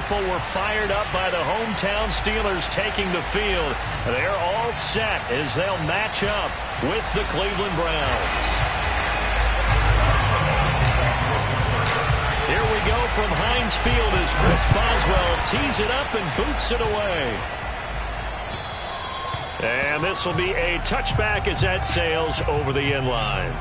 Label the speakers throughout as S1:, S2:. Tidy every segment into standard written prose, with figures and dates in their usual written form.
S1: faithful were fired up by the hometown Steelers taking the field. They're all set as they'll match up with the Cleveland Browns. Here we go from Heinz Field as Chris Boswell tees it up and boots it away. And this will be a touchback as that sails over the end line.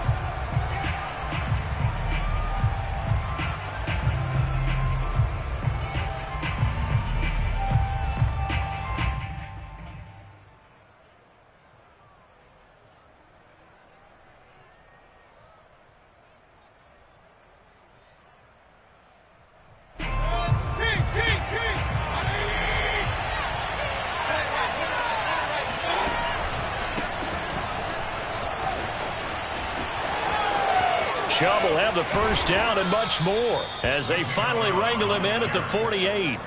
S1: Chubb will have the first down and much more as they finally wrangle him in at the 48.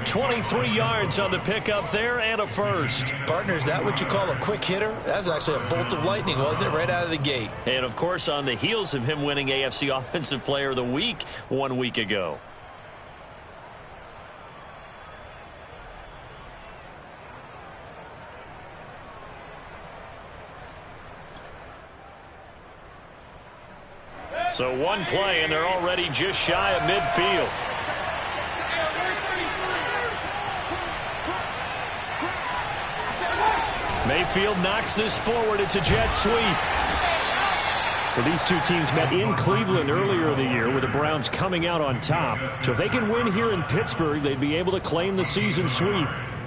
S1: 23 yards on the pickup there and a first.
S2: Partner, is that what you call a quick hitter? That's actually a bolt of lightning, wasn't it? Right out of the gate.
S1: And, of course, on the heels of him winning AFC Offensive Player of the Week 1 week ago. So one play, and they're already just shy of midfield. Mayfield knocks this forward. It's a jet sweep.
S3: Well, these two teams met in Cleveland earlier in the year with the Browns coming out on top. So if they can win here in Pittsburgh, they'd be able to claim the season sweep.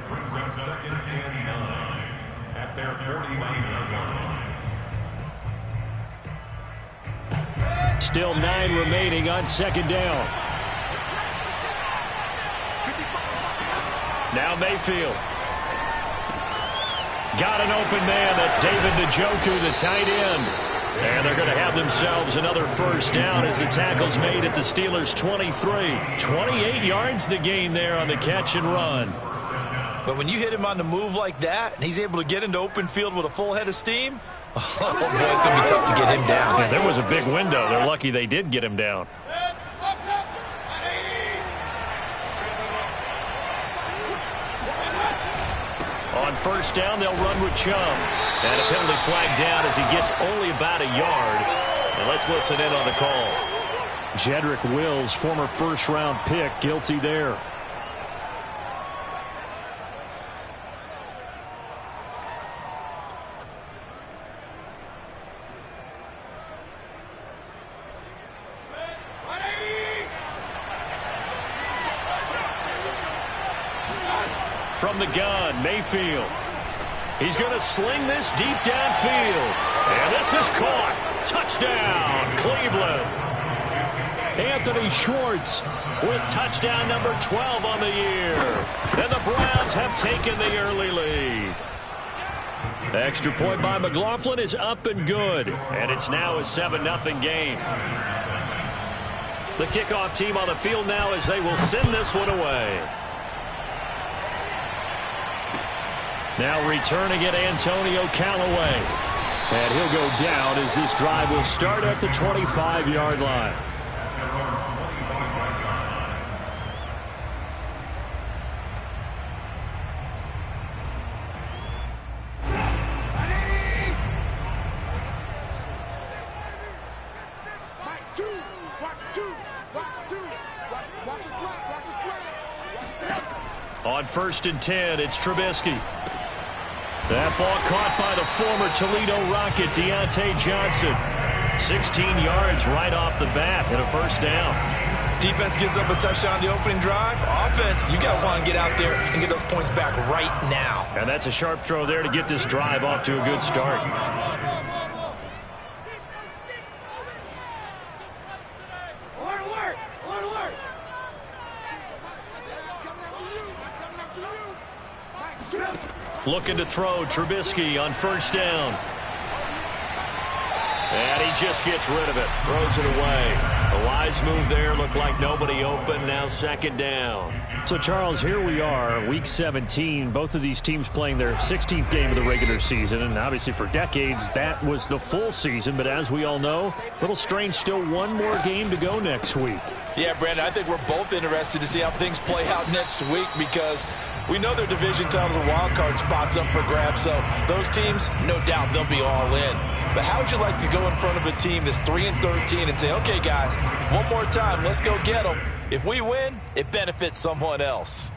S4: Brings up 2nd and 9 at their 49-yard line.
S3: Still 9 remaining on 2nd down.
S1: Now Mayfield. Got an open man. That's David Njoku, the tight end. And they're going to have themselves another first down as the tackle's made at the Steelers' 23. 28 yards the gain there on the catch and run.
S2: But when you hit him on the move like that, and he's able to get into open field with a full head of steam, oh, boy, it's going to be tough to get him down.
S1: Yeah, there was a big window. They're lucky they did get him down. On first down, they'll run with Chubb. And a penalty flag down as he gets only about a yard. And let's listen in on the call.
S3: Jedrick Wills, former first-round pick, guilty there.
S1: From the gun, Mayfield. He's going to sling this deep downfield. And this is caught. Touchdown, Cleveland.
S3: Anthony Schwartz
S1: with touchdown number 12 on the year. And the Browns have taken the early lead. The extra point by McLaughlin is up and good. And it's now a 7-0 game. The kickoff team on the field now as they will send this one away. Now returning it, Antonio Callaway. And he'll go down as this drive will start at the 25-yard line. On 1st and 10, it's Trubisky. That ball caught by the former Toledo Rocket, Deontay Johnson. 16 yards right off the bat and a first down.
S2: Defense gives up a touchdown on the opening drive. Offense, you got to want to get out there and get those points back right now.
S1: And that's a sharp throw there to get this drive off to a good start. Looking to throw, Trubisky on first down. And he just gets rid of it, throws it away. A wise move there, looked like nobody open, now second down.
S3: So, Charles, here we are, Week 17. Both of these teams playing their 16th game of the regular season, and obviously for decades, that was the full season. But as we all know, a little strange, still one more game to go next week.
S2: Yeah, Brandon, I think we're both interested to see how things play out next week because we know their division titles and wild card spots up for grabs, so those teams, no doubt, they'll be all in. But how would you like to go in front of a team that's 3-13 and say, okay, guys, one more time, let's go get them. If we win, it benefits someone else.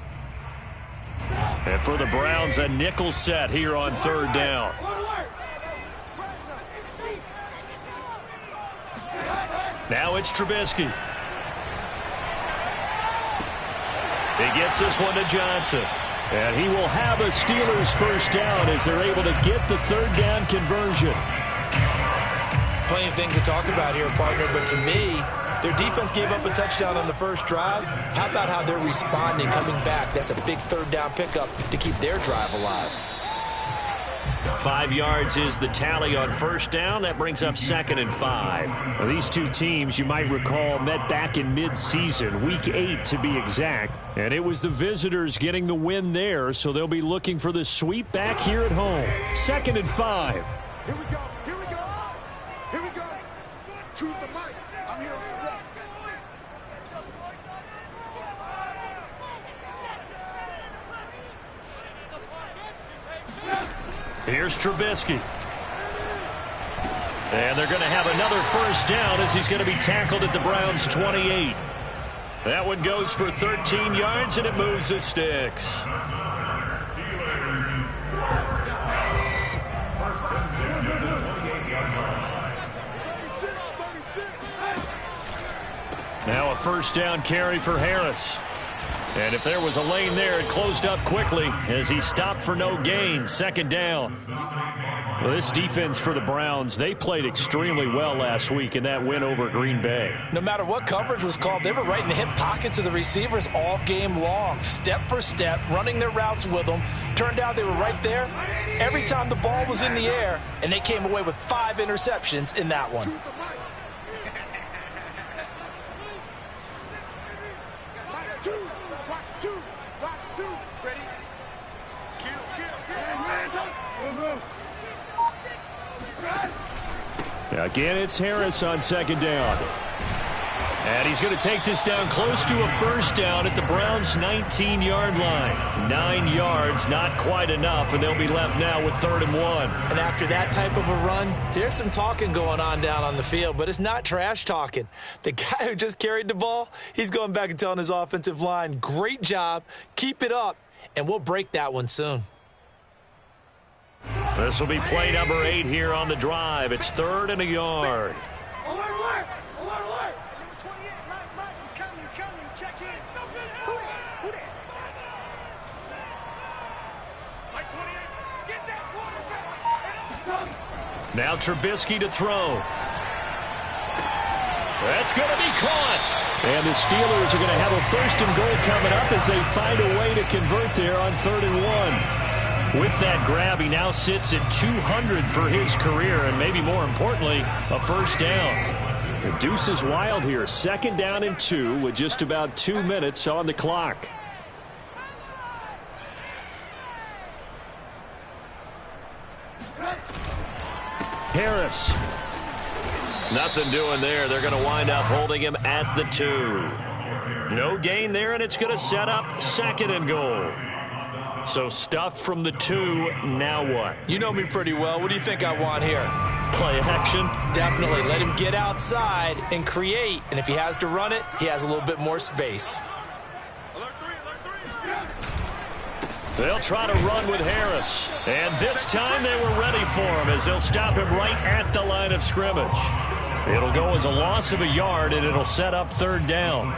S1: And for the Browns, a nickel set here on third down. Now it's Trubisky. He gets this one to Johnson.
S3: And he will have a Steelers first down as they're able to get the third down conversion.
S2: Plenty of things to talk about here, partner, but to me, their defense gave up a touchdown on the first drive. How about how they're responding, coming back? That's a big third down pickup to keep their drive alive.
S1: 5 yards is the tally on first down. That brings up 2nd and 5.
S3: Well, these two teams, you might recall, met back in mid-season, Week 8 to be exact. And it was the visitors getting the win there, so they'll be looking for the sweep back here at home. 2nd and 5.
S5: Here we go. Here we go. Here we go. Choose the mic. I'm here all day.
S1: Here's Trubisky. And they're going to have another first down as he's going to be tackled at the Browns' 28. That one goes for 13 yards, and it moves the sticks.
S4: Steelers first down. First and 10 at the 28-yard line.
S5: 36.
S1: Now a first down carry for Harris. And if there was a lane there, it closed up quickly as he stopped for no gain. Second down. Well, this defense for the Browns, they played extremely well last week in that win over Green Bay.
S2: No matter what coverage was called, they were right in the hip pockets of the receivers all game long. Step for step, running their routes with them. Turned out they were right there every time the ball was in the air, and they came away with 5 interceptions in that one.
S5: Choose the mic. Mic 2. Watch 2. Watch 2. Ready? Kill, kill, kill.
S3: Again, it's Harris on second down.
S1: And he's going to take this down close to a first down at the Browns' 19-yard line. 9 yards, not quite enough, and they'll be left now with 3rd and 1.
S2: And after that type of a run, there's some talking going on down on the field, but it's not trash talking. The guy who just carried the ball, he's going back and telling his offensive line, great job, keep it up, and we'll break that one soon.
S1: This will be play number 8 here on the drive. It's 3rd and a yard.
S5: Alert! Alert! Number 28, Mike, he's coming, check in. Who that? Mike 28, get that quarterback.
S1: Now Trubisky to throw. That's going to be caught.
S3: And the Steelers are going to have a 1st and goal coming up as they find a way to convert there on 3rd and 1. With that grab, he now sits at 200 for his career, and maybe more importantly, a first down. The deuce is wild here. 2nd down and 2 with just about 2 minutes on the clock. Harris.
S1: Nothing doing there. They're going to wind up holding him at the 2. No gain there, and it's going to set up 2nd and goal. So stuffed from the 2, now what?
S2: You know me pretty well. What do you think I want here?
S1: Play action?
S2: Definitely. Let him get outside and create. And if he has to run it, he has a little bit more space.
S5: Alert 3.
S1: They'll try to run with Harris. And this time they were ready for him as they'll stop him right at the line of scrimmage. It'll go as a loss of a yard, and it'll set up 3rd down.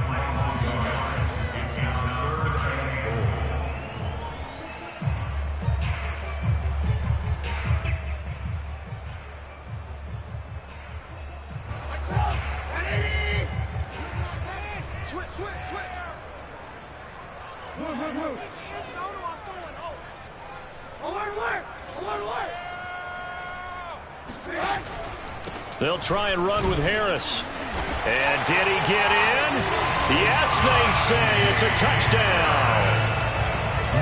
S3: They'll try and run with Harris. And did he get in? Yes, they say it's a touchdown.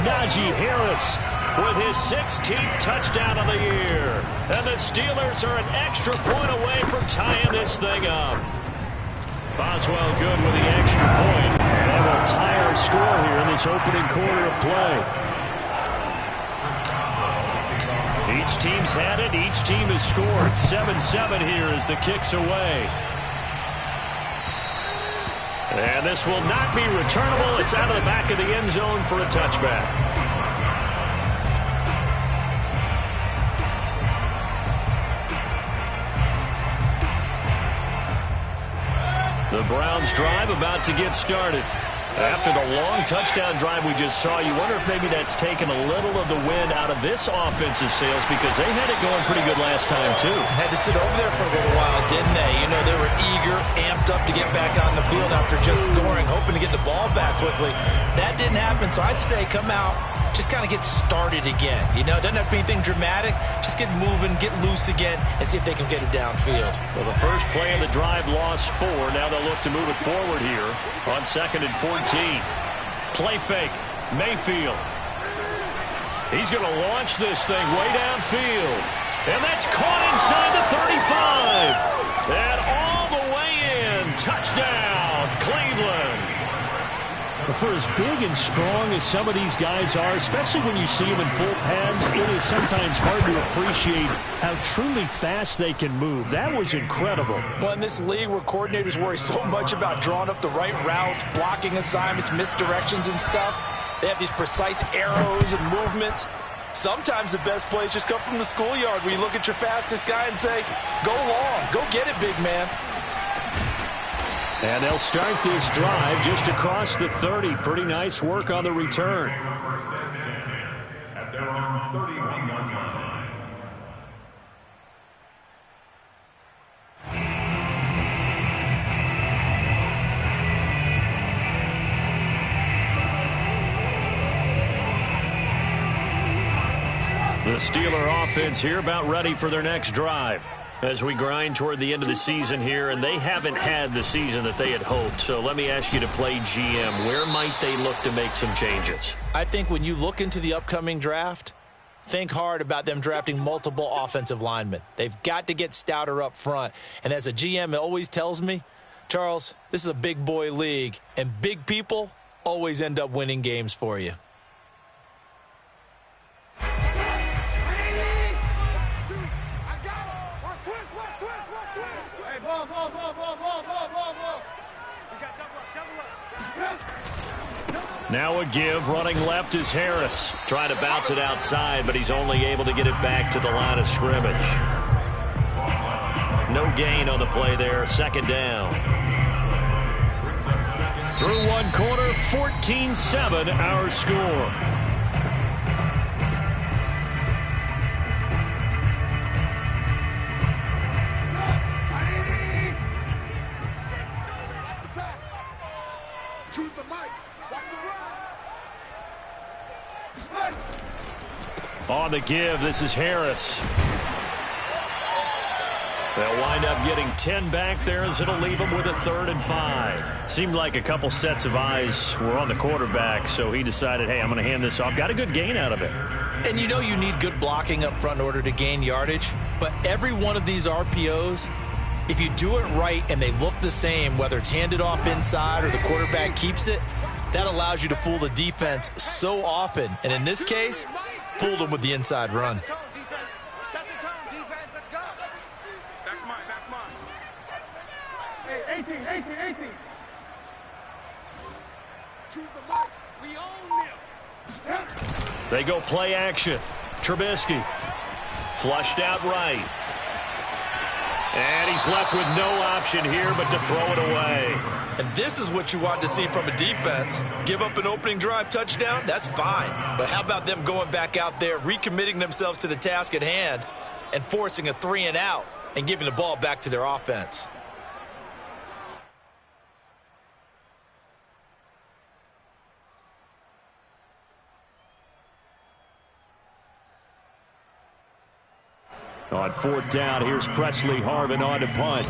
S3: Najee Harris with his 16th touchdown of the year. And the Steelers are an extra point away from tying this thing up. Boswell good with the extra point. And we'll tie our score here in this opening quarter of play. Each team's had it. Each team has scored. 7-7 here as the kick's away. And this will not be returnable. It's out of the back of the end zone for a touchback. The Browns drive about to get started. After the long touchdown drive we just saw, you wonder if maybe that's taken a little of the wind out of this offensive sails because they had it going pretty good last time, too.
S2: Had to sit over there for a little while, didn't they? You know, they were eager, amped up to get back on the field after just scoring, hoping to get the ball back quickly. That didn't happen, so I'd say come out, just kind of get started again. You know, it doesn't have to be anything dramatic. Just get moving, get loose again, and see if they can get it downfield.
S3: Well, the first play of the drive lost 4. Now they'll look to move it forward here on 2nd and 14. Play fake. Mayfield. He's going to launch this thing way downfield. And that's caught inside the 35. And all the way in. Touchdown, Cleveland. For as big and strong as some of these guys are, especially when you see them in full pads, it is sometimes hard to appreciate how truly fast they can move. That was incredible.
S2: Well, in this league where coordinators worry so much about drawing up the right routes, blocking assignments, misdirections and stuff, they have these precise arrows and movements. Sometimes the best plays just come from the schoolyard where you look at your fastest guy and say, go long, go get it, big man.
S3: And they'll start this drive just across the 30. Pretty nice work on the return.
S4: First and 10 at their own 31-yard line.
S3: The Steeler offense here about ready for their next drive as we grind toward the end of the season here, and they haven't had the season that they had hoped. So let me ask you to play GM. Where might they look to make some changes?
S2: I think when you look into the upcoming draft, think hard about them drafting multiple offensive linemen. They've got to get stouter up front. And as a GM, it always tells me, Charles, this is a big boy league, and big people always end up winning games for you.
S3: Now a give, running left is Harris. Trying to bounce it outside, but he's only able to get it back to the line of scrimmage. No gain on the play there, 2nd down. Through one quarter, 14-7 our score. On the give, this is Harris. They'll wind up getting 10 back there as it'll leave them with a 3rd and 5. Seemed like a couple sets of eyes were on the quarterback, so he decided, hey, I'm going to hand this off. Got a good gain out of it.
S2: And you know you need good blocking up front in order to gain yardage, but every one of these RPOs, if you do it right and they look the same, whether it's handed off inside or the quarterback keeps it, that allows you to fool the defense so often. And in this case, fooled them with the inside run.
S5: Set the tone, defense. Let's go. That's mine. That's mine. Hey, 18. Choose the mic. We own them.
S3: They go play action. Trubisky flushed out right. And he's left with no option here but to throw it away.
S2: And this is what you want to see from a defense. Give up an opening drive touchdown, that's fine. But how about them going back out there, recommitting themselves to the task at hand, and forcing a 3-and-out and giving the ball back to their offense?
S3: On 4th down, here's Presley Harvin on to punt.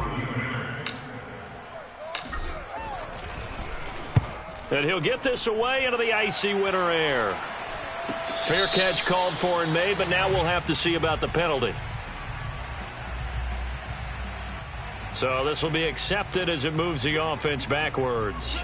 S3: And he'll get this away into the icy winter air. Fair catch called for and made, but now we'll have to see about the penalty. So this will be accepted as it moves the offense backwards.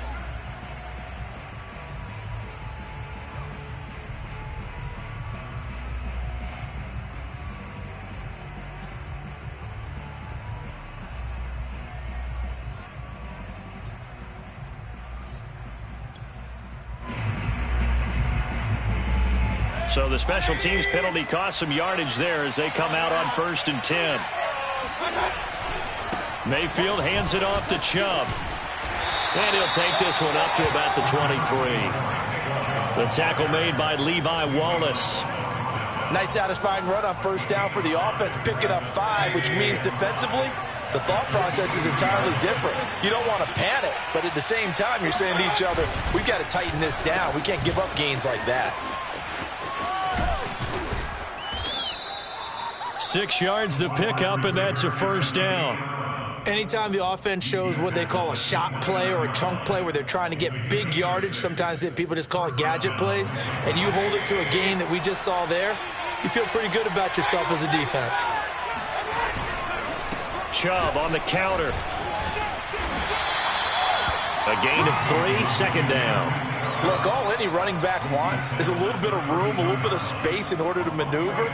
S3: So the special teams penalty cost some yardage there as they come out on 1st and 10. Mayfield hands it off to Chubb. And he'll take this one up to about the 23. The tackle made by Levi Wallace.
S2: Nice satisfying run on 1st down for the offense, picking up 5, which means defensively, the thought process is entirely different. You don't want to panic, but at the same time, you're saying to each other, we've got to tighten this down. We can't give up gains like that.
S3: 6 yards the pickup, and that's a 1st down.
S6: Anytime the offense shows what they call a shot play or a chunk play where they're trying to get big yardage, sometimes people just call it gadget plays, and you hold it to a gain that we just saw there, you feel pretty good about yourself as a defense.
S3: Chubb on the counter. A gain of 3, 2nd down.
S2: Look, all any running back wants is a little bit of room, a little bit of space in order to maneuver.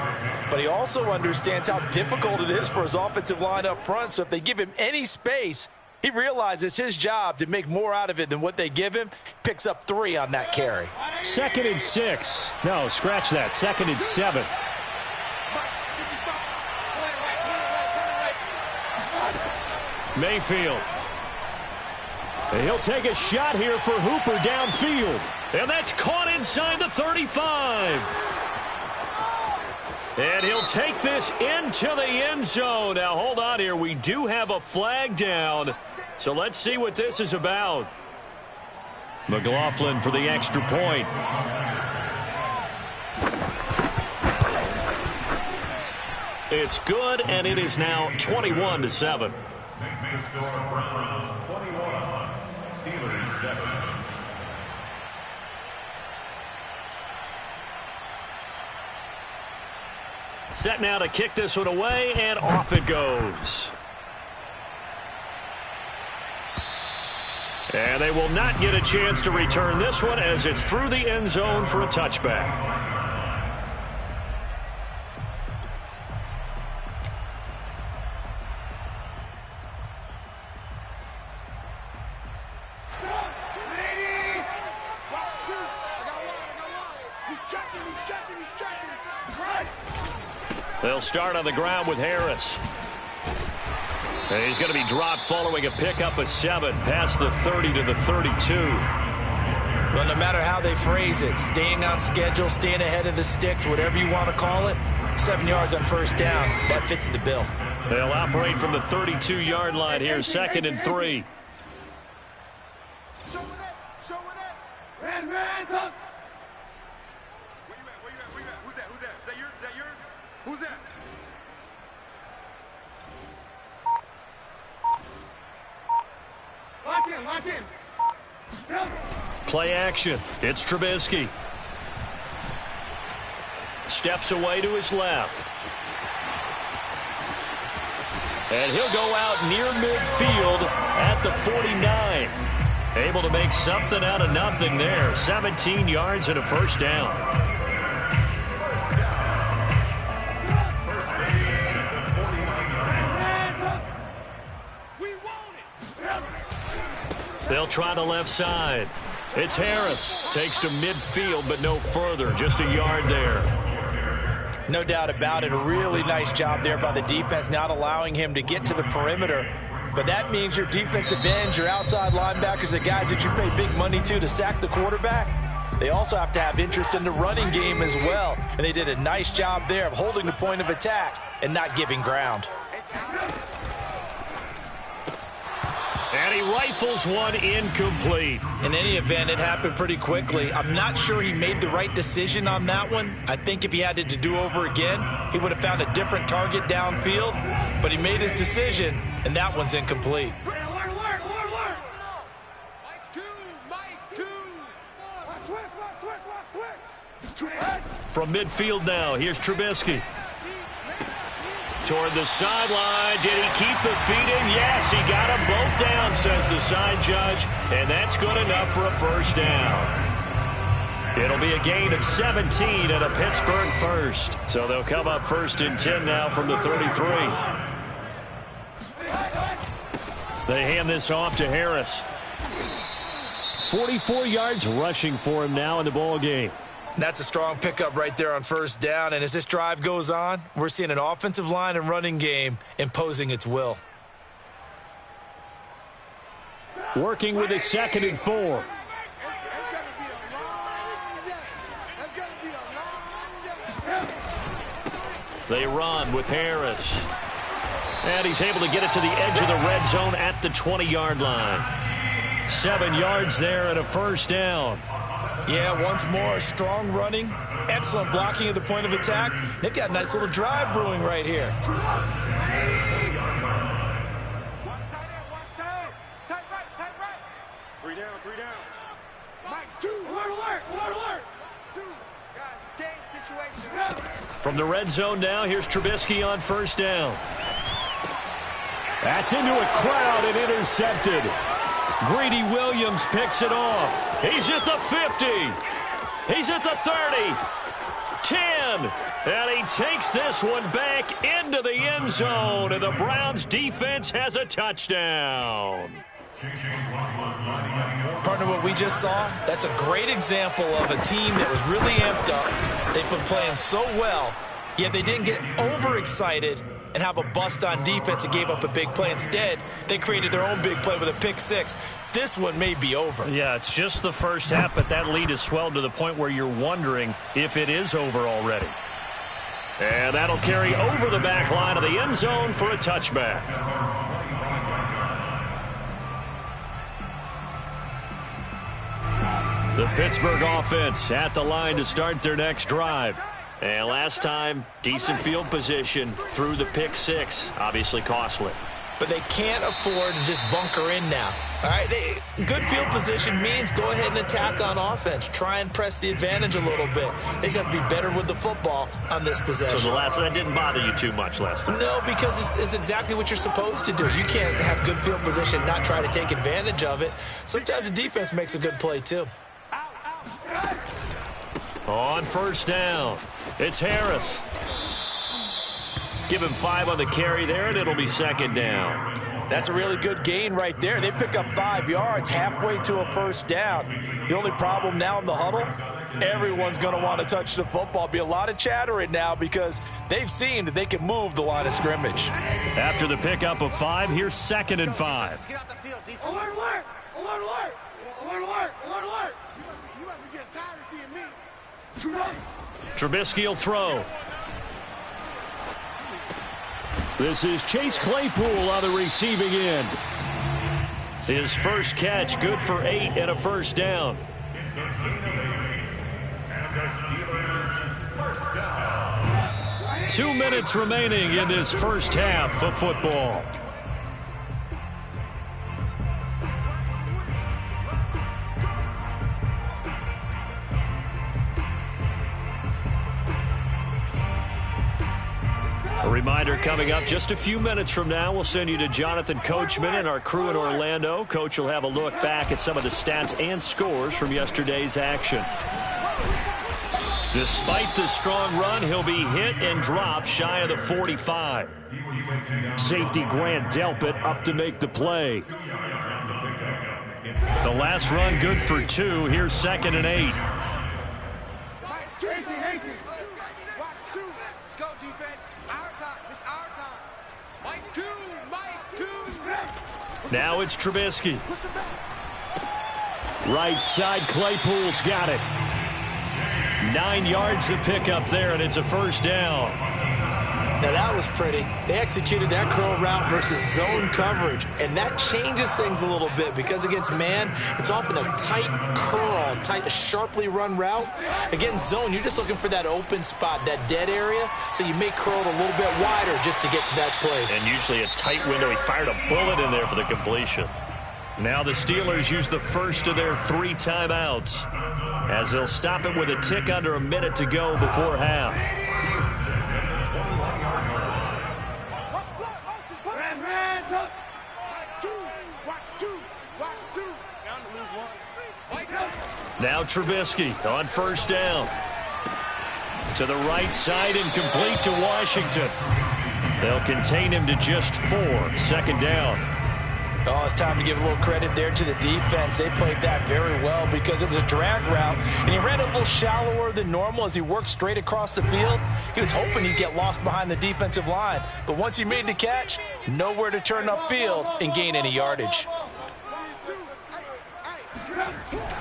S2: But he also understands how difficult it is for his offensive line up front. So if they give him any space, he realizes his job to make more out of it than what they give him. Picks up 3 on that carry.
S3: 2nd and 6. No, scratch that. 2nd and 7. Mayfield. And he'll take a shot here for Hooper downfield. And that's caught inside the 35. And he'll take this into the end zone. Now, hold on here. We do have a flag down. So let's see what this is about. McLaughlin for the extra point. It's good, and it is now 21-7.
S4: Next to score, Browns 21, Steelers 7.
S3: Set now to kick this one away, and off it goes. And they will not get a chance to return this one as it's through the end zone for a touchback. They'll start on the ground with Harris. And he's going to be dropped following a pickup of 7 past the 30 to the 32.
S6: Well, no matter how they phrase it, staying on schedule, staying ahead of the sticks, whatever you want to call it, 7 yards on 1st down, that fits the bill.
S3: They'll operate from the 32-yard line here, 2nd and 3.
S5: Show it up. Man, come. Where you at? Who's that? Is that yours? Who's that? Lock in.
S3: Play action. It's Trubisky. Steps away to his left. And he'll go out near midfield at the 49. Able to make something out of nothing there. 17 yards and a 1st down. They'll try the left side. It's Harris. Takes to midfield, but no further. Just a yard there.
S6: No doubt about it. A really nice job there by the defense, not allowing him to get to the perimeter. But that means your defensive ends, your outside linebackers, the guys that you pay big money to sack the quarterback, they also have to have interest in the running game as well. And they did a nice job there of holding the point of attack and not giving ground.
S3: And And he rifles one incomplete.
S6: In any event, it happened pretty quickly. I'm not sure he made the right decision on that one. I think if he had to do over again, he would have found a different target downfield. But he made his decision, and that one's incomplete.
S3: From midfield now, here's Trubisky. Toward the sideline. Did he keep the feet in? Yes, he got them both down, says the side judge. And that's good enough for a first down. It'll be a gain of 17 and a Pittsburgh first. So they'll come up 1st and 10 now from the 33. They hand this off to Harris. 44 yards rushing for him now in the ball game.
S6: That's a strong pickup right there on first down. And as this drive goes on, we're seeing an offensive line and running game imposing its will.
S3: Working with his 2nd and 4. They run with Harris. And he's able to get it to the edge of the red zone at the 20-yard line. 7 yards there and a first down.
S6: Yeah, once more, strong running, excellent blocking at the point of attack. They've got a nice little drive brewing right here.
S5: Watch tight end, watch tight end. Tight right. 3 down. Mike, 2. Alert. 2. Guys, it's game situation.
S3: From the red zone now, here's Trubisky on first down. That's into a crowd and intercepted. Greedy Williams picks it off. He's at the 50. He's at the 30. 10. And he takes this one back into the end zone. And the Browns defense has a touchdown.
S6: Partner, what we just saw, that's a great example of a team that was really amped up. They've been playing so well, yet they didn't get overexcited and have a bust on defense and gave up a big play. Instead, they created their own big play with a pick 6. This one may be over.
S3: Yeah, it's just the first half, but that lead has swelled to the point where you're wondering if it is over already. And that'll carry over the back line of the end zone for a touchback. The Pittsburgh offense at the line to start their next drive. And last time, decent field position through the pick 6. Obviously costly.
S6: But they can't afford to just bunker in now. All right, good field position means go ahead and attack on offense. Try and press the advantage a little bit. They just have to be better with the football on this possession.
S3: So the last one, that didn't bother you too much last time?
S6: No, because it's exactly what you're supposed to do. You can't have good field position and not try to take advantage of it. Sometimes the defense makes a good play too.
S3: On first down, it's Harris. Give him 5 on the carry there, and it'll be 2nd down.
S6: That's a really good gain right there. They pick up 5 yards halfway to a first down. The only problem now in the huddle, everyone's going to want to touch the football. Be a lot of chattering now because they've seen that they can move the line of scrimmage.
S3: After the pickup of 5, here's 2nd and 5.
S5: Get out the field, defense. Alert, alert. Alert, alert. Alert, alert. Alert, alert. You must be getting tired of seeing me.
S3: Trubisky will throw. This is Chase Claypool on the receiving end. His first catch, good for 8 and a first down.
S4: It's a gain of 8. And the Steelers first down.
S3: 2 minutes remaining in this first half of football. A reminder coming up just a few minutes from now, we'll send you to Jonathan Coachman and our crew in Orlando. Coach will have a look back at some of the stats and scores from yesterday's action. Despite the strong run, he'll be hit and dropped shy of the 45. Safety Grant Delpit up to make the play. The last run good for 2. Here's 2nd and 8. Now it's Trubisky. Right side, Claypool's got it. 9 yards to pick up there, and it's a first down.
S6: Now that was pretty. They executed that curl route versus zone coverage, and that changes things a little bit because against man, it's often a tight curl, a sharply run route. Against zone, you're just looking for that open spot, that dead area, so you may curl it a little bit wider just to get to that place.
S3: And usually a tight window. He fired a bullet in there for the completion. Now the Steelers use the first of their 3 timeouts as they'll stop it with a tick under a minute to go before half. Now Trubisky on first down. To the right side and complete to Washington. They'll contain him to just 4. Second down.
S6: Oh, it's time to give a little credit there to the defense. They played that very well because it was a drag route, and he ran a little shallower than normal as he worked straight across the field. He was hoping he'd get lost behind the defensive line, but once he made the catch, nowhere to turn upfield and gain any yardage.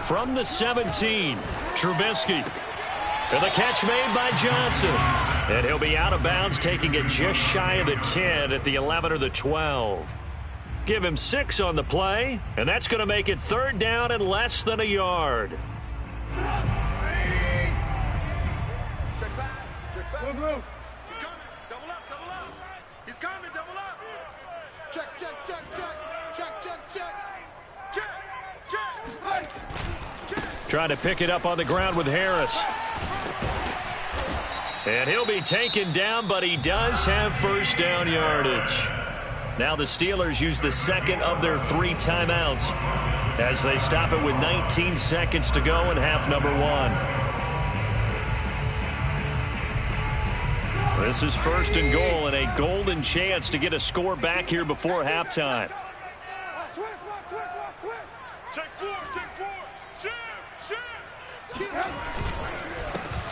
S3: From the 17, Trubisky. And the catch made by Johnson. And he'll be out of bounds, taking it just shy of the 10 at the 11 or the 12. Give him 6 on the play, and that's going to make it 3rd down and less than a yard.
S5: He's coming. Double up. He's coming. Double up. Check.
S3: Trying to pick it up on the ground with Harris. And he'll be taken down, but he does have first down yardage. Now the Steelers use the second of their 3 timeouts as they stop it with 19 seconds to go in half number 1. This is 1st and goal and a golden chance to get a score back here before halftime.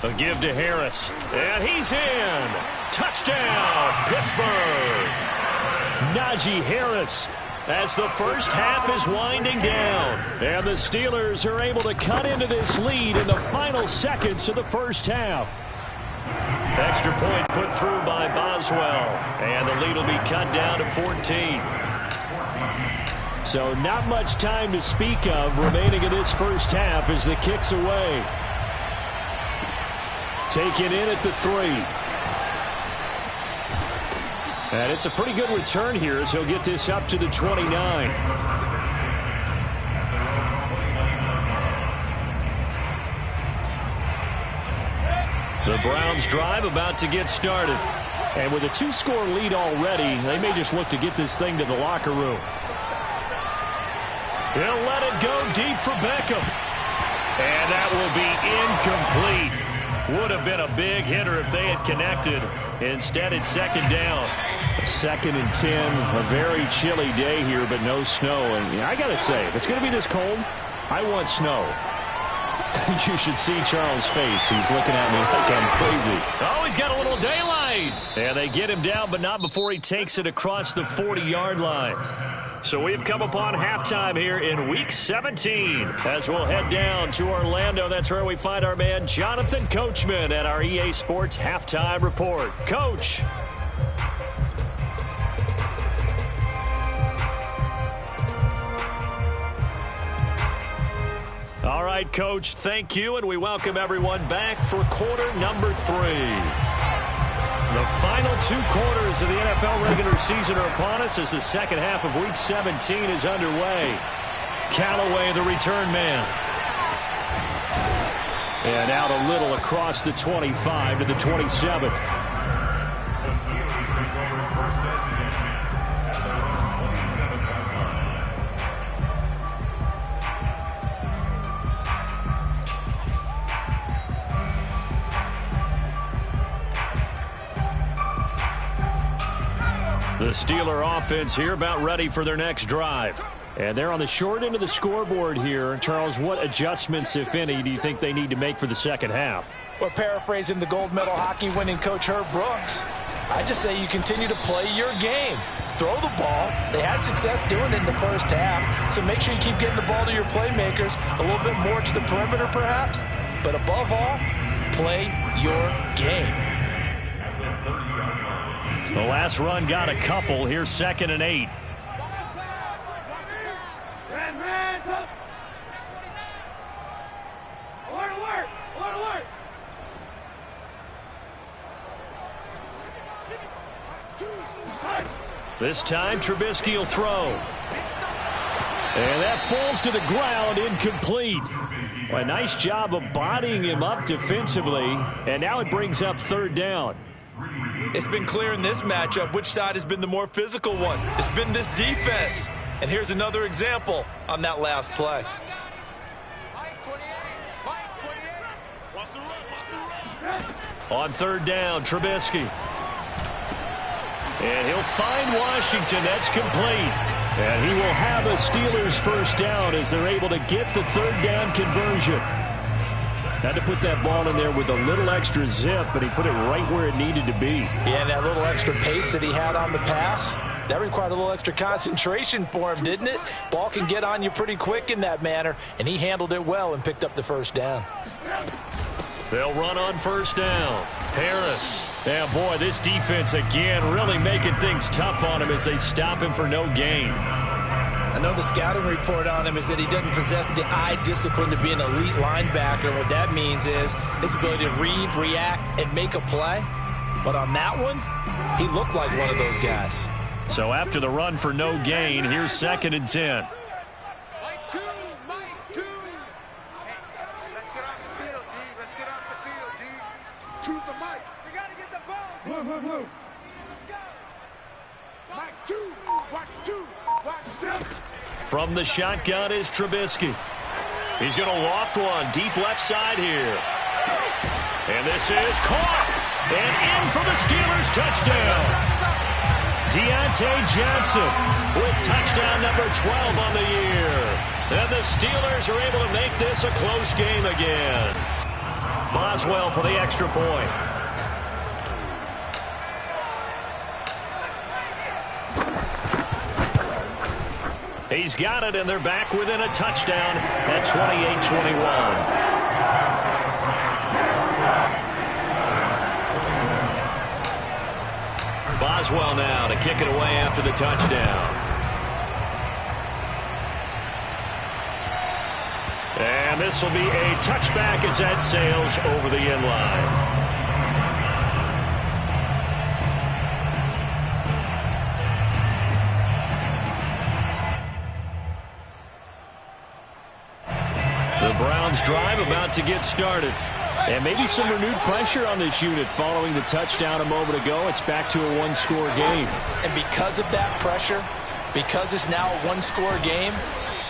S3: A give to Harris, and he's in. Touchdown, Pittsburgh. Najee Harris as the first half is winding down. And the Steelers are able to cut into this lead in the final seconds of the first half. Extra point put through by Boswell, and the lead will be cut down to 14. So not much time to speak of remaining in this first half as the kick's away. Taken in at the 3. And it's a pretty good return here as he'll get this up to the 29. The Browns drive about to get started. And with a 2-score lead already, they may just look to get this thing to the locker room. He'll let it go deep for Beckham. And that will be incomplete. Would have been a big hitter if they had connected. Instead, it's 2nd down. 2nd and 10. A very chilly day here, but no snow. And I got to say, if it's going to be this cold, I want snow. You should see Charles' face. He's looking at me like I'm crazy. Oh, he's got a little daylight. And they get him down, but not before he takes it across the 40-yard line. So we've come upon halftime here in Week 17 as we'll head down to Orlando. That's where we find our man Jonathan Coachman at our EA Sports Halftime Report. Coach. All right, Coach, thank you, and we welcome everyone back for quarter number 3. The final 2 quarters of the NFL regular season are upon us as the second half of Week 17 is underway. Callaway, the return man. And out a little across the 25 to the 27.
S4: The Steelers take over 1st and 10 at the 27-yard line.
S3: The Steeler offense here about ready for their next drive. And they're on the short end of the scoreboard here. Charles, what adjustments, if any, do you think they need to make for the second half?
S6: Well, paraphrasing the gold medal hockey winning coach Herb Brooks, I just say you continue to play your game. Throw the ball. They had success doing it in the first half, so make sure you keep getting the ball to your playmakers, a little bit more to the perimeter perhaps, but above all, play your game.
S4: At the 30-yard line.
S3: The last run got a couple. Here's 2nd and 8. This time, Trubisky will throw. And that falls to the ground, incomplete. Well, a nice job of bodying him up defensively, and now it brings up 3rd down.
S6: It's been clear in this matchup which side has been the more physical one. It's been this defense. And here's another example on that last play.
S3: On 3rd down, Trubisky. And he'll find Washington. That's complete. And he will have a Steelers 1st down as they're able to get the 3rd down conversion. Had to put that ball in there with a little extra zip, but he put it right where it needed to be.
S6: Yeah, and that little extra pace that he had on the pass, that required a little extra concentration for him, didn't it? Ball can get on you pretty quick in that manner, and he handled it well and picked up the 1st down.
S3: They'll run on 1st down. Harris. Yeah, boy, this defense again really making things tough on him as they stop him for no gain.
S6: I know the scouting report on him is that he doesn't possess the eye discipline to be an elite linebacker. What that means is his ability to read, react, and make a play. But on that one, he looked like one of those guys.
S3: So after the run for no gain, here's 2nd and 10.
S5: Mike 2. Hey, let's get off the field, D. Let's get off the field, D. Choose the mic. We got to get the ball. Move. Mike 2. Watch 2. Watch 2.
S3: From the shotgun is Trubisky. He's going to loft one deep left side here. And this is caught. And in for the Steelers touchdown. Deontay Johnson with touchdown number 12 on the year. And the Steelers are able to make this a close game again. Boswell for the extra point. He's got it, and they're back within a touchdown at 28-21. Boswell now to kick it away after the touchdown. And this will be a touchback as that sails over the end line. The Browns drive about to get started. And maybe some renewed pressure on this unit following the touchdown a moment ago. It's back to a one-score game.
S6: And because of that pressure, because it's now a one-score game,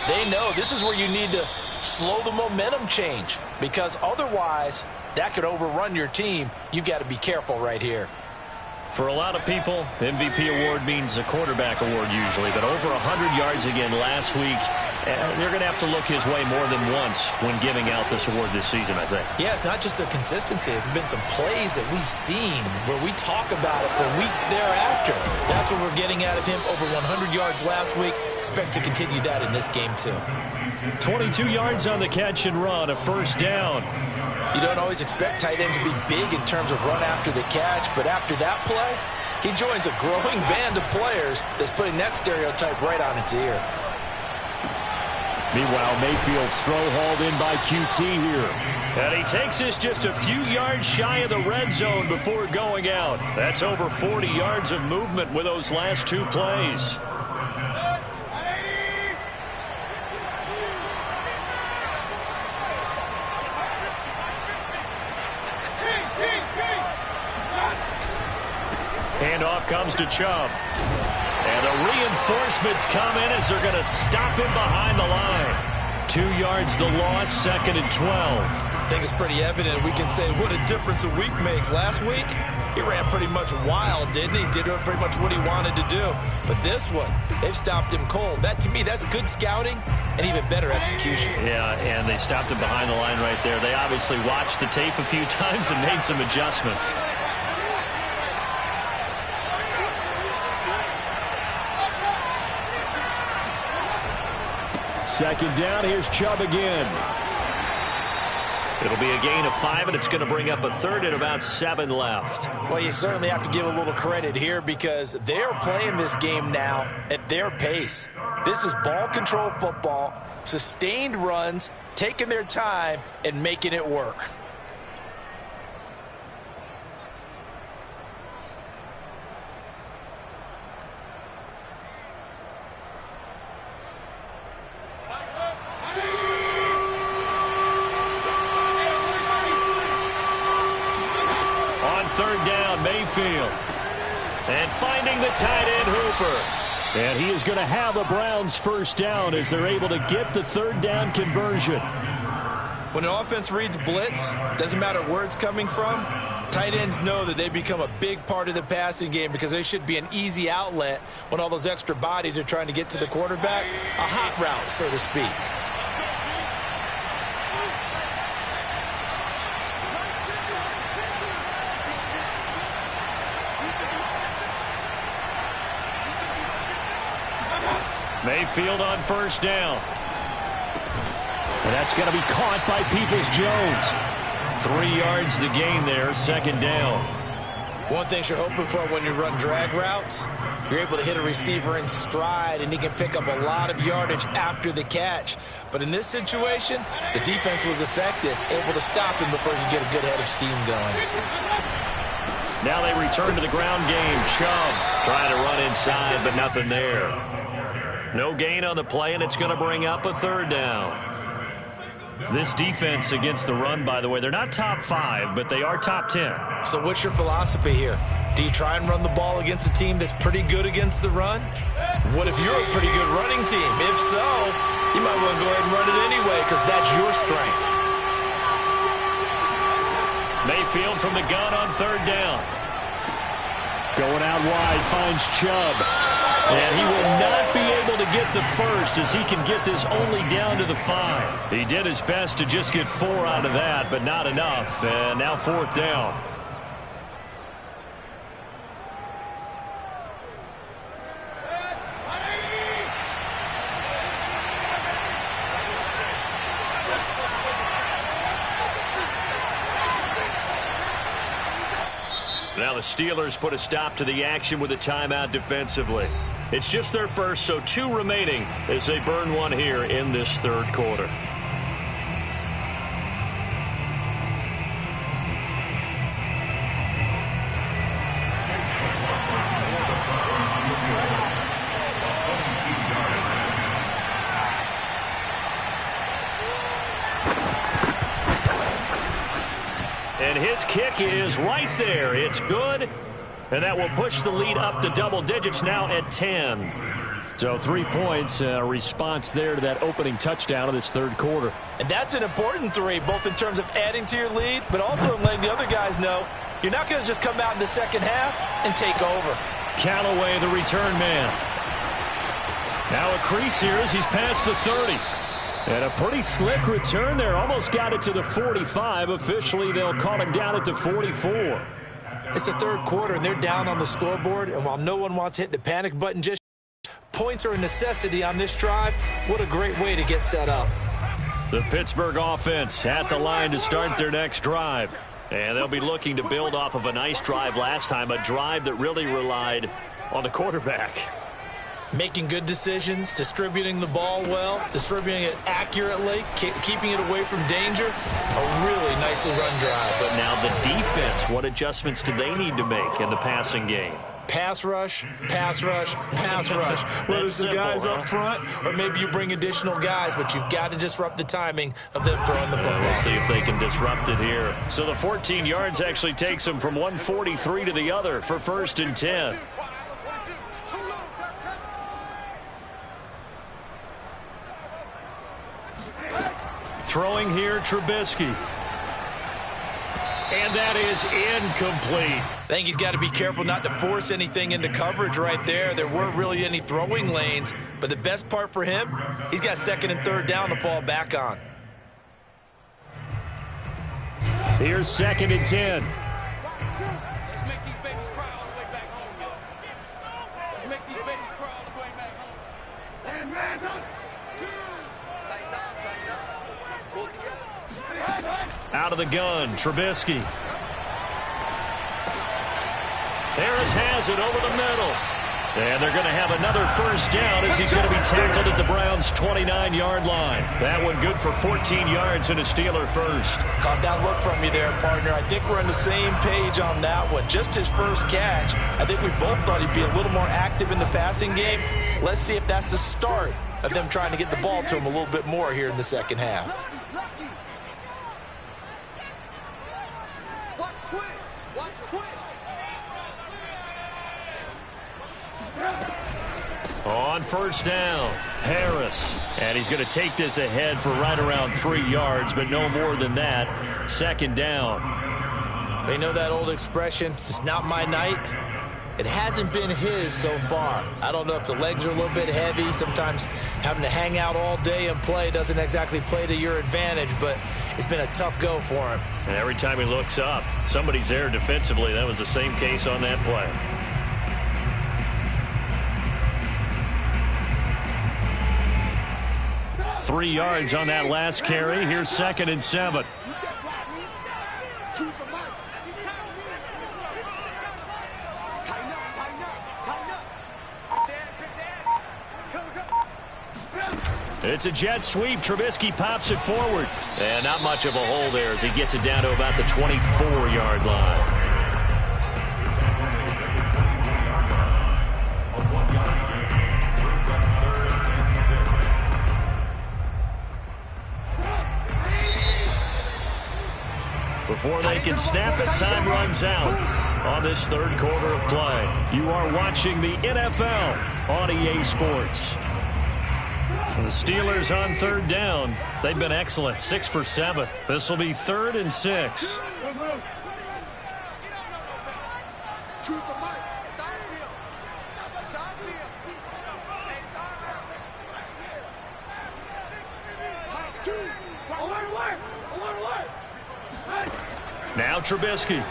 S6: they know this is where you need to slow the momentum change. Because otherwise, that could overrun your team. You've got to be careful right here.
S3: For a lot of people, MVP award means a quarterback award usually, but over 100 yards again last week. They're going to have to look his way more than once when giving out this award this season, I think.
S6: Yeah, it's not just the consistency. It's been some plays that we've seen where we talk about it for weeks thereafter. That's what we're getting out of him. Over 100 yards last week. Expects to continue that in this game, too.
S3: 22 yards on the catch and run, a first down.
S6: You don't always expect tight ends to be big in terms of run after the catch, but after that play, he joins a growing band of players that's putting that stereotype right on its ear.
S3: Meanwhile, Mayfield's throw hauled in by QT here. And he takes this just a few yards shy of the red zone before going out. That's over 40 yards of movement with those last two plays. Handoff comes to Chubb. And the reinforcements come in as they're going to stop him behind the line. 2 yards the loss, 2nd and 12.
S6: I think it's pretty evident. We can say what a difference a week makes. Last week, he ran pretty much wild, didn't he? Did pretty much what he wanted to do. But this one, they've stopped him cold. That, to me, that's good scouting and even better execution.
S3: Yeah, and they stopped him behind the line right there. They obviously watched the tape a few times and made some adjustments. Second down, here's Chubb again. It'll be a gain of 5, and it's going to bring up a third and about 7 left.
S6: Well, you certainly have to give a little credit here because they're playing this game now at their pace. This is ball control football, sustained runs, taking their time, and making it work.
S3: Third down, Mayfield. And finding the tight end, Hooper. And he is going to have a Browns first down as they're able to get the third down conversion.
S6: When an offense reads blitz, doesn't matter where it's coming from, tight ends know that they become a big part of the passing game because they should be an easy outlet when all those extra bodies are trying to get to the quarterback. A hot route, so to speak.
S3: Mayfield on first down. And that's going to be caught by Peoples-Jones. 3 yards the gain there, second down.
S6: One thing you're hoping for when you run drag routes, you're able to hit a receiver in stride, and he can pick up a lot of yardage after the catch. But in this situation, the defense was effective, able to stop him before he could get a good head of steam going.
S3: Now they return to the ground game. Chubb trying to run inside, but nothing there. No gain on the play, and it's going to bring up a third down. This defense against the run, by the way, they're not top 5, but they are top 10.
S6: So what's your philosophy here? Do you try and run the ball against a team that's pretty good against the run? What if you're a pretty good running team? If so, you might want to go ahead and run it anyway because that's your strength.
S3: Mayfield from the gun on third down. Going out wide, finds Chubb. And he will not be able to get the first as he can get this only down to the 5. He did his best to just get 4 out of that, but not enough. And now fourth down. Now the Steelers put a stop to the action with a timeout defensively. It's just their first, so 2 remaining as they burn 1 here in this third quarter. And his kick is right there. It's good. And that will push the lead up to double digits now at 10. So 3 points, a response there to that opening touchdown of this third quarter.
S6: And that's an important 3, both in terms of adding to your lead, but also in letting the other guys know you're not going to just come out in the second half and take over.
S3: Callaway, the return man. Now a crease here as he's past the 30. And a pretty slick return there. Almost got it to the 45. Officially, they'll call him down at the 44.
S6: It's the third quarter, and they're down on the scoreboard. And while no one wants to hit the panic button just points are a necessity on this drive. What a great way to get set up.
S3: The Pittsburgh offense at the line to start their next drive. And they'll be looking to build off of a nice drive last time, a drive that really relied on the quarterback.
S6: Making good decisions, distributing the ball well, distributing it accurately, keeping it away from danger. A really nicely run drive.
S3: But now the defense, what adjustments do they need to make in the passing game?
S6: Pass rush, pass rush, pass rush. Whether it's the guys up front or maybe you bring additional guys, but you've got to disrupt the timing of them throwing the football.
S3: We'll see if they can disrupt it here. So the 14 yards actually takes them from 143 to the other for 1st and 10. Throwing here, Trubisky. And that is incomplete.
S6: I think he's got to be careful not to force anything into coverage right there. There weren't really any throwing lanes, but the best part for him, he's got 2nd and 3rd down to fall back on.
S3: Here's 2nd and 10.
S5: Let's make these babies cry all the way back home, y'all. Let's make these babies cry all the way back home. And man, 2. Tighten up, tighten up. Pull together.
S3: Out of the gun, Trubisky. Harris has it over the middle. And they're going to have another first down as he's going to be tackled at the Browns' 29-yard line. That one good for 14 yards and a Steeler first.
S6: Caught that look from you there, partner. I think we're on the same page on that one. Just his first catch. I think we both thought he'd be a little more active in the passing game. Let's see if that's the start of them trying to get the ball to him a little bit more here in the second half.
S3: On first down, Harris. And he's going to take this ahead for right around 3 yards, but no more than that. Second down.
S6: They know that old expression, it's not my night. It hasn't been his so far. I don't know if the legs are a little bit heavy. Sometimes having to hang out all day and play doesn't exactly play to your advantage, but it's been a tough go for him.
S3: And every time he looks up, somebody's there defensively. That was the same case on that play. Three yards on that last carry. Here's 2nd and 7. It's a jet sweep. Trubisky pops it forward. And not much of a hole there as he gets it down to about the 24-yard line. Before they can snap it, time runs out on this third quarter of play. You are watching the NFL on EA Sports. And the Steelers on third down. They've been excellent, 6 for 7. This will be 3rd and 6. Now Trubisky.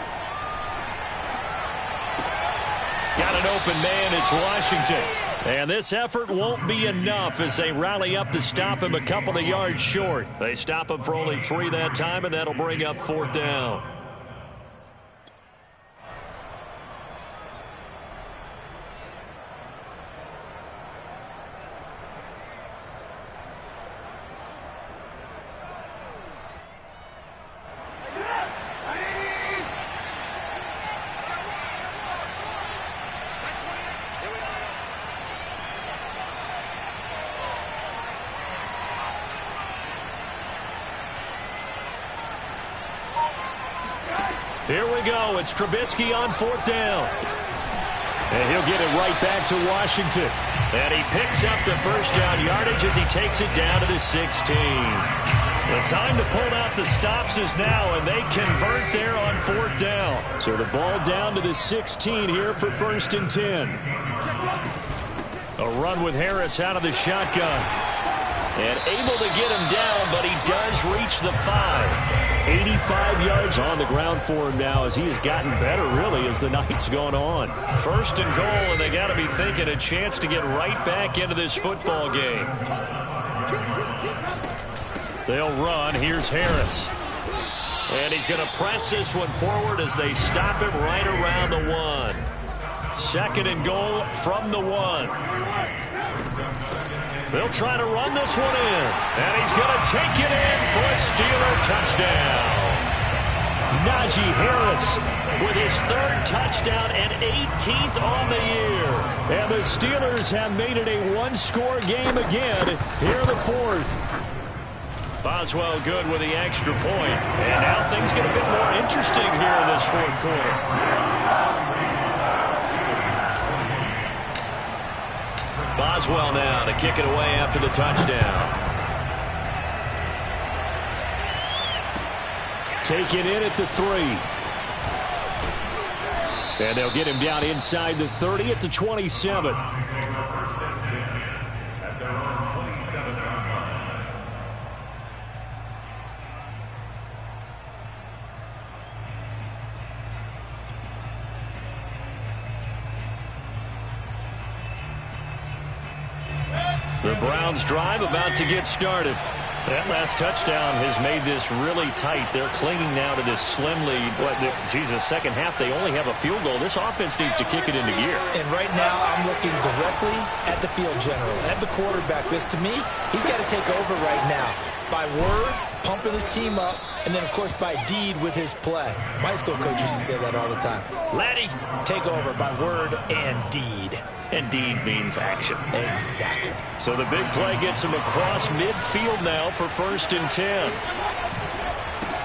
S3: Got an open man. It's Washington. And this effort won't be enough as they rally up to stop him a couple of yards short. They stop him for only 3 that time, and that'll bring up 4th down. Here we go. It's Trubisky on 4th down. And he'll get it right back to Washington. And he picks up the first down yardage as he takes it down to the 16. The time to pull out the stops is now, and they convert there on 4th down. So the ball down to the 16 here for 1st and 10. A run with Harris out of the shotgun. And able to get him down, but he does reach the 5. 85 yards on the ground for him now as he has gotten better, really, as the night's gone on. 1st and goal, and they got to be thinking a chance to get right back into this football game. They'll run. Here's Harris. And he's going to press this one forward as they stop him right around the 1. 2nd and goal from the 1. They'll try to run this one in. And he's going to take it in for a Steeler touchdown. Najee Harris with his 3rd touchdown and 18th on the year. And the Steelers have made it a one-score game again here in the 4th. Boswell good with the extra point. And now things get a bit more interesting here in this 4th quarter. Boswell now to kick it away after the touchdown. Taken in at the 3. And they'll get him down inside the 30 at the 27.
S4: At their own 27-yard line.
S3: The Browns drive about to get started. That last touchdown has made this really tight. They're clinging now to this slim lead. Second half, they only have a field goal. This offense needs to kick it into gear.
S6: And right now, I'm looking directly at the field general, at the quarterback. Because to me, he's got to take over right now. By word, pumping his team up, and then, of course, by deed with his play. My high school coach used to say that all the time. Laddie, take over by word and deed.
S3: And deed means action.
S6: Exactly.
S3: So the big play gets him across midfield now for 1st and 10.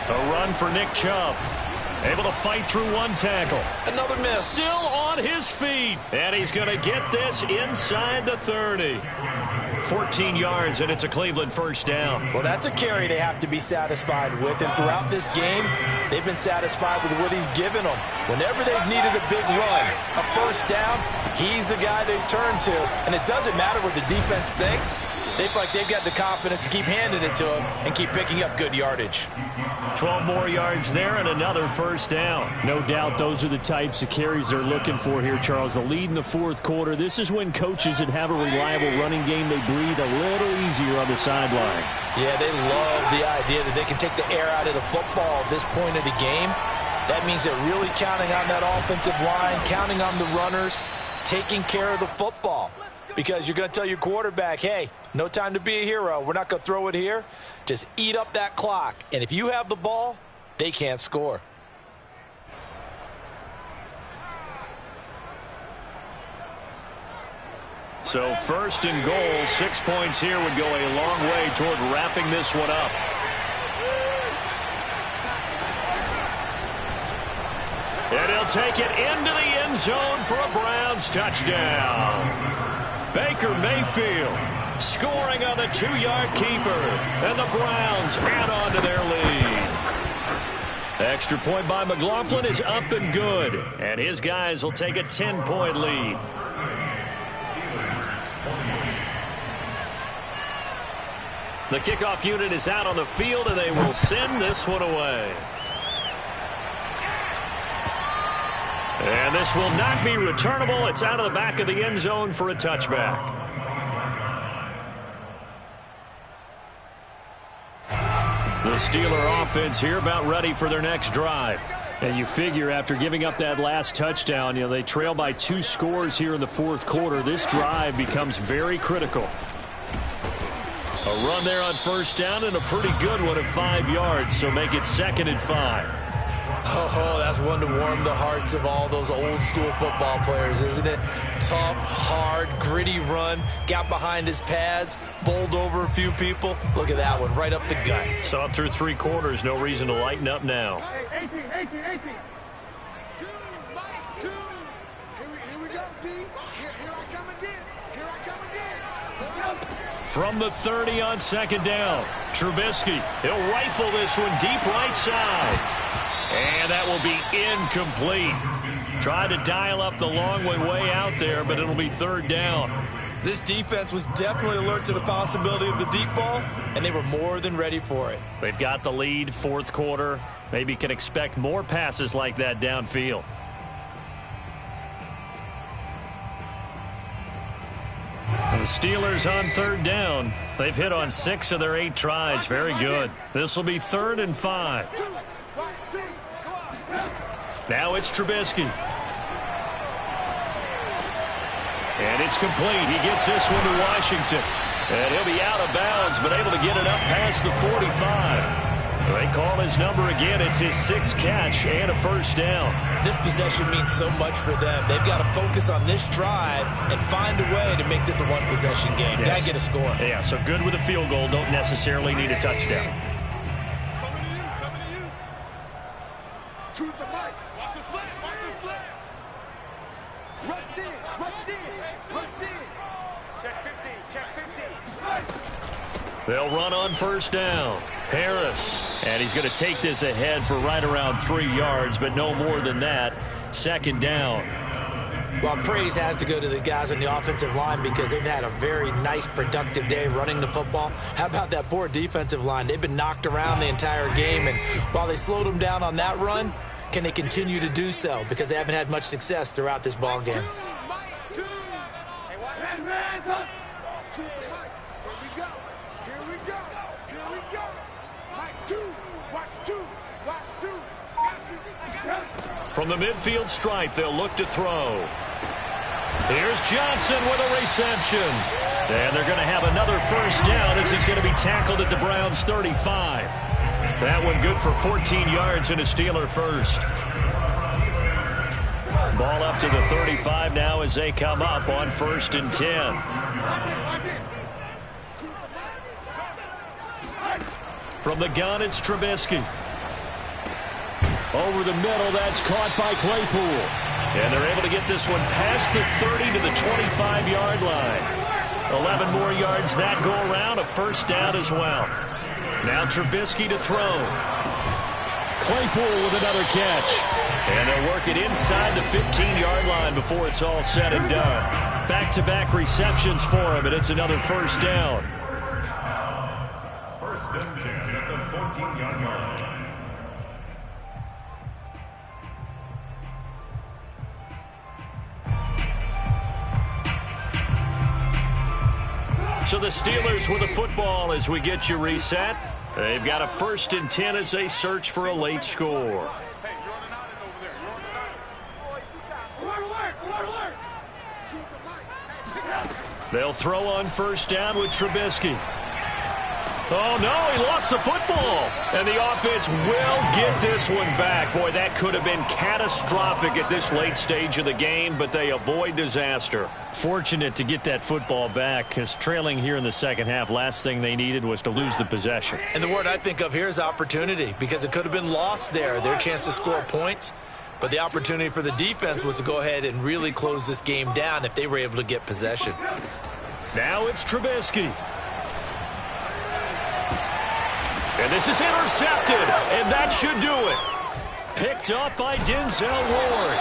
S3: A run for Nick Chubb. Able to fight through one tackle.
S6: Another miss.
S3: Still on his feet. And he's going to get this inside the 30. 14 yards, and it's a Cleveland 1st down.
S6: Well, that's a carry they have to be satisfied with. And throughout this game, they've been satisfied with what he's given them. Whenever they've needed a big run, a 1st down, he's the guy they turn to. And it doesn't matter what the defense thinks. They feel like they've got the confidence to keep handing it to him and keep picking up good yardage.
S3: 12 more yards there and another 1st down. No doubt those are the types of carries they're looking for here, Charles. The lead in the 4th quarter. This is when coaches that have a reliable running game, they breathe a little easier on the sideline.
S6: Yeah, they love the idea that they can take the air out of the football at this point of the game. That means they're really counting on that offensive line, counting on the runners, taking care of the football. Because you're going to tell your quarterback, hey, no time to be a hero. We're not going to throw it here. Just eat up that clock. And if you have the ball, they can't score.
S3: So 1st and goal, 6 points here would go a long way toward wrapping this one up. And he'll take it into the end zone for a Browns touchdown. Baker Mayfield scoring on the 2-yard keeper. And the Browns add on to their lead. Extra point by McLaughlin is up and good. And his guys will take a 10-point lead. The kickoff unit is out on the field, and they will send this one away. And this will not be returnable. It's out of the back of the end zone for a touchback. The Steeler offense here about ready for their next drive. And you figure after giving up that last touchdown, they trail by 2 scores here in the 4th quarter. This drive becomes very critical. A run there on 1st down and a pretty good one at 5 yards, so make it 2nd and 5.
S6: Oh, that's one to warm the hearts of all those old school football players, isn't it? Tough, hard, gritty run, got behind his pads, bowled over a few people. Look at that one, right up the gut.
S3: Saw it through 3 quarters, no reason to lighten up now.
S5: 18. 2, Mike, 2. Here we go, D. Here I come again. Here I come again.
S3: From the 30 on 2nd down, Trubisky, he'll rifle this one deep right side. And that will be incomplete. Tried to dial up the long way out there, but it'll be 3rd down.
S6: This defense was definitely alert to the possibility of the deep ball, and they were more than ready for it.
S3: They've got the lead, 4th quarter. Maybe can expect more passes like that downfield. The Steelers on 3rd down. They've hit on 6 of their 8 tries. Very good. This will be 3rd and 5. Now it's Trubisky. And it's complete. He gets this one to Washington. And he'll be out of bounds, but able to get it up past the 45. They call his number again. It's his 6th catch and a 1st down.
S6: This possession means so much for them. They've got to focus on this drive and find a way to make this a one-possession game.
S3: Yes.
S6: Got to get a score.
S3: Yeah, so good with a field goal. Don't necessarily need a touchdown.
S5: Coming to you. Choose the mic. Watch the slant. Rush in. Check 50.
S3: They'll run on 1st down. Harris. And he's going to take this ahead for right around 3 yards, but no more than that. 2nd down.
S6: Well, praise has to go to the guys on the offensive line because they've had a very nice, productive day running the football. How about that poor defensive line? They've been knocked around the entire game, and while they slowed them down on that run, can they continue to do so? Because they haven't had much success throughout this ball game.
S5: Hey, watch that. Choose the mic. Here we go.
S1: From the midfield stripe, they'll look to throw. Here's Johnson with a reception. And they're going to have another first down as he's going to be tackled at the Browns' 35. That one good for 14 yards and a Steeler first. Ball up to the 35 now as they come up on 1st and 10. From the gun, it's Trubisky. Over the middle, that's caught by Claypool. And they're able to get this one past the 30 to the 25-yard line. 11 more yards that go around, a first down as well. Now Trubisky to throw. Claypool with another catch. And they'll work it inside the 15-yard line before it's all said and done. Back-to-back receptions for him, and it's another first down.
S4: 1st and 10 at the 14-yard line.
S1: So the Steelers with the football as we get you reset. They've got a 1st and 10 as they search for a late score. They'll throw on 1st down with Trubisky. Oh, no, he lost the football. And the offense will get this one back. Boy, that could have been catastrophic at this late stage of the game, but they avoid disaster.
S3: Fortunate to get that football back, because trailing here in the second half, last thing they needed was to lose the possession.
S6: And the word I think of here is opportunity, because it could have been lost there. Their chance to score points. But the opportunity for the defense was to go ahead and really close this game down if they were able to get possession.
S1: Now it's Trubisky. And this is intercepted, and that should do it. Picked up by Denzel Ward.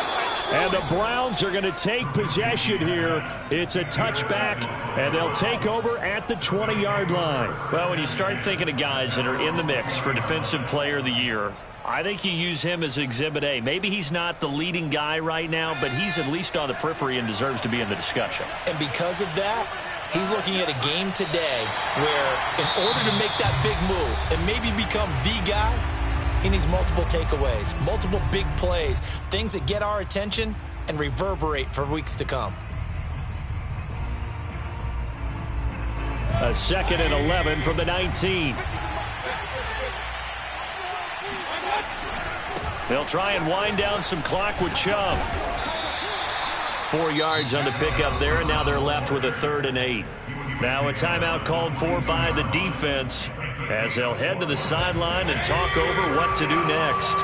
S1: And the Browns are going to take possession here. It's a touchback, and they'll take over at the 20-yard line.
S3: Well, when you start thinking of guys that are in the mix for Defensive Player of the Year, I think you use him as Exhibit A. Maybe he's not the leading guy right now, but he's at least on the periphery and deserves to be in the discussion.
S6: And because of that, he's looking at a game today where in order to make that big move and maybe become the guy, he needs multiple takeaways, multiple big plays, things that get our attention and reverberate for weeks to come.
S3: A 2nd and 11 from the 19.
S1: They'll try and wind down some clock with Chubb.
S3: 4 yards on the pickup there, and now they're left with a 3rd and 8.
S1: Now a timeout called for by the defense as they'll head to the sideline and talk over what to do next.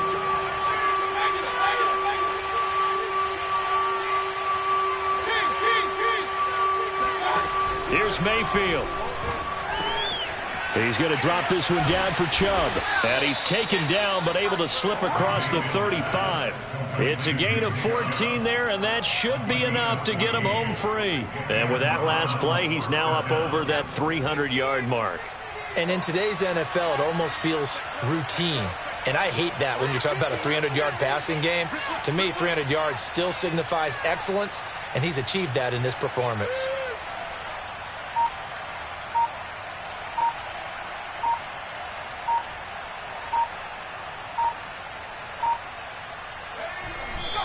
S1: Here's Mayfield.
S3: He's going to drop this one down for Chubb.
S1: And he's taken down but able to slip across the 35. It's a gain of 14 there, and that should be enough to get him home free. And with that last play, he's now up over that 300-yard mark.
S6: And in today's NFL, it almost feels routine. And I hate that when you're talking about a 300-yard passing game. To me, 300 yards still signifies excellence, and he's achieved that in this performance.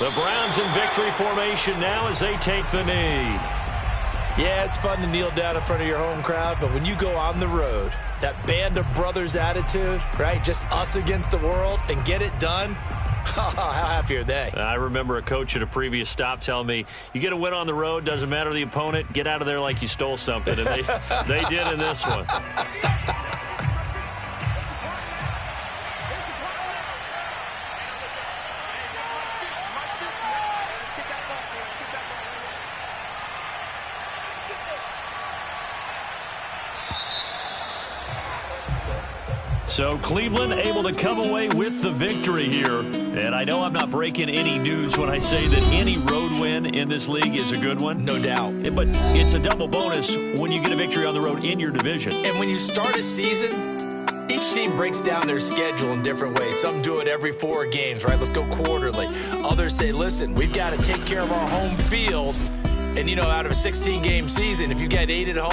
S1: The Browns in victory formation now as they take the knee.
S6: Yeah, it's fun to kneel down in front of your home crowd, but when you go on the road, that band of brothers attitude, right, just us against the world, and get it done, how happy are they?
S1: I remember a coach at a previous stop telling me, you get a win on the road, doesn't matter the opponent, get out of there like you stole something, and they did in this one. So Cleveland able to come away with the victory here. And I know I'm not breaking any news when I say that any road win in this league is a good one.
S6: No doubt.
S1: But it's a double bonus when you get a victory on the road in your division.
S6: And when you start a season, each team breaks down their schedule in different ways. Some do it every 4 games, right? Let's go quarterly. Others say, listen, we've got to take care of our home field. And, you know, out of a 16-game season, if you get 8 at home,